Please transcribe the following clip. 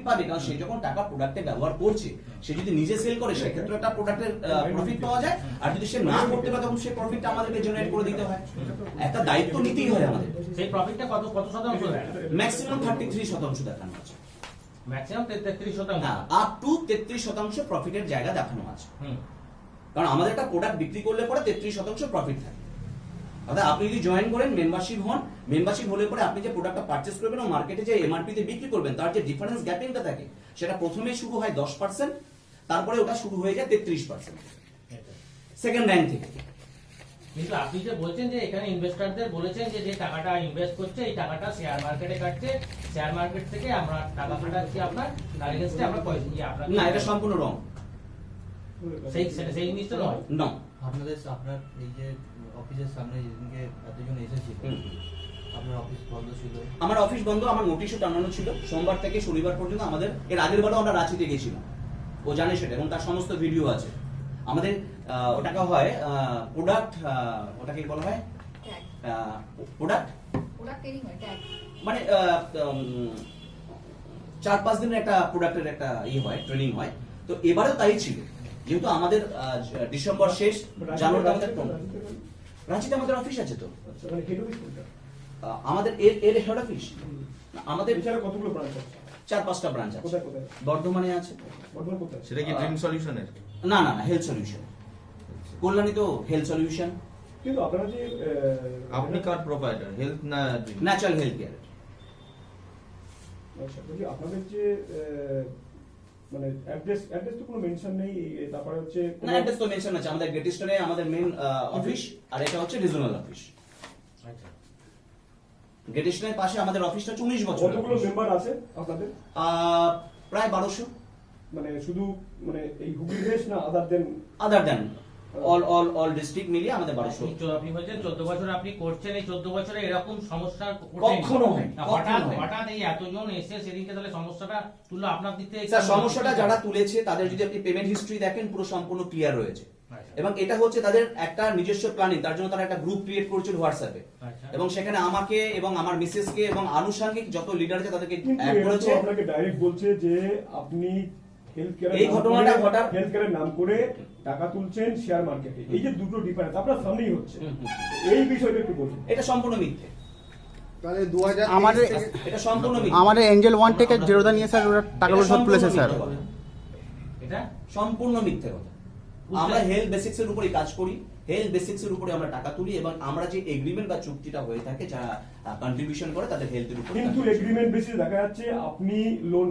পাবে, কারণ সে যখন টাকা প্রোডাক্টে ব্যবহার করছে, সে যদি নিজে সেল করে সেক্ষেত্রে একটা প্রোডাক্টের প্রফিট পাওয়া যায়, আর যদি সে না করতে পারে তখন সেই প্রফিটটা আমাদেরকে জেনারেট করে দিতে হয়। একটা দায়িত্ব নিতেই হয় আমাদের। সেই প্রফিটটা কত শতাংশ দেয়? ম্যাক্সিমাম 33% দেখানো আছে, ম্যাক্সিমাম 33%। হ্যাঁ, আপ টু 33% প্রফিটের জায়গা দেখানো আছে। কারণ আমাদের একটা প্রোডাক্ট বিক্রি করলে পরে 33% প্রফিট থাকে। অর্থাৎ আপনি যদি জয়েন করেন, মেম্বারশিপ হন, মেম্বারশিপ হলে পরে আপনি যে প্রোডাক্টটা পারচেজ করবেন ও মার্কেটে যে এমআরপি তে বিক্রি করবেন, তার যে ডিফারেন্স গ্যাপিংটা থাকে সেটা প্রথমে শুরু হয় 10%, তারপরে ওটা শুরু হয়ে যায় 33%, সেকেন্ড র্যাঙ্ক থেকে। কিন্তু আপনি যে বলছেন যে এখানে ইনভেস্টরদের বলেছেন যে যে টাকাটা ইনভেস্ট করছে এই টাকাটা শেয়ার মার্কেটে কাটছে, শেয়ার মার্কেট থেকে আমরা টাকা কাটাচ্ছি আপনার, তার এগেইনস্টে আমরা পয়সা দিয়ে আপনার। না, এটা সম্পূর্ণ রং। সেই জিনিসটা নয়। না, আপনার এই যে অফিসের সামনে যেদিনকে এতজন এসেছিল, আপনার অফিস বন্ধ ছিল? আমার অফিস বন্ধ, আমার নোটিশও টানানো ছিল সোমবার থেকে শনিবার পর্যন্ত। আমাদের এর আগের বারও আমরা রাঁচিতে গেছিলাম, ও জানে সেটা, এবং তার সমস্ত ভিডিও আছে আমাদের। ওটাকে হয় প্রোডাক্ট, ওটাকে বলা হয় প্রোডাক্ট, মানে 4-5 দিনের একটা প্রোডাক্টের একটা হয়, ট্রেনিং হয়। তো এবারেও তাই ছিল, যেহেতু আমাদের ডিসেম্বর শেষ, জানুয়ারিতে আমাদের রাঁচিতে আমাদের অফিস আছে। তো আমাদের এর হেড অফিস, আমাদের কতগুলো ব্রাঞ্চ আছে? 4-5টা ব্রাঞ্চ আছে। কোথায় কোথায়? বর্ধমানে আছে। বর্ধমান কোথায়? সেটা কি ড্রিম সলিউশনের? না না না, হেলথ সলিউশন। কল্যাণী তো হেলথ সলিউশন। কিন্তু আপনারা যে আপনি কার প্রোভাইডার, হেলথ না ড্রিম? Natural health care. আচ্ছা, বলছি আপনাদের যে মানে অ্যাড্রেস তো কোনো মেনশন নেই, তারপরে হচ্ছে না, অ্যাড্রেস তো মেনশন আছে, আমাদের গেট স্টোরে আমাদের মেইন অফিস, আর এটা হচ্ছে রিজনাল অফিস। আচ্ছা, গেট স্টোরের পাশে আমাদের অফিসটা 19 বছর। কতগুলো মেম্বার আছে আপনাদের? প্রায় 1200। মানে শুধু মানে এই হুগলি দেশ না আদার দেন অল ডিস্ট্রিক্ট মিলিয়ে আমাদের 1200। আপনি বলছেন 14 বছর আপনি করছেন, এই 14 বছরে এরকম সমস্যা কখনো হয়নি। হঠাৎ এই এতজন এসে সেদিনকে তাহলে সমস্যাটা তুললো আপনার দিক থেকে। স্যার, সমস্যাটা যারা তুলেছে তাদের যদি আপনি পেমেন্ট হিস্ট্রি দেখেন, পুরো সম্পূর্ণ ক্লিয়ার রয়েছে। আচ্ছা। এবং এটা হচ্ছে তাদের একটা নিজস্ব প্ল্যানিং, তার জন্য তারা একটা গ্রুপ ক্রিয়েট করেছিল হোয়াটসঅ্যাপে, আচ্ছা। এবং সেখানে আমাকে এবং আমার মিসেসকে এবং আনুষঙ্গিক যত লিডার আছে তাদেরকে কিন্তু অ্যাড করেছে। আপনাকে ডাইরেক্ট বলছে যে আপনি এই ঘটনাটা ঘটার হেলথ কেয়ারের নাম করে টাকা তুলছেন শেয়ার মার্কেটে, এই যে দুটো ডিফারেন্স আপনার সামনেই হচ্ছে, এই বিষয়টা একটু বলুন। এটা সম্পূর্ণ মিথ্যে। তাহলে 2000 আমাদের এটা সম্পূর্ণ মিথ্যে। আমাদের এঞ্জেল 1 থেকে জিরোদা নিয়ে স্যার ওরা টাকাগুলো সব তুলেছে স্যার। এটা সম্পূর্ণ মিথ্যে কথা। আমরা হেলথ বেসিক্স এর উপরে কাজ করি, হেলথ বেসিক্স এর উপরে আমরা টাকা তুলি, এবং আমরা যে এগ্রিমেন্ট বা চুক্তিটা হয়ে থাকে যারা কন্ট্রিবিউশন করে তাদের হেলথের উপর। কিন্তু এগ্রিমেন্ট বেসিস দেখা যাচ্ছে আপনি লোন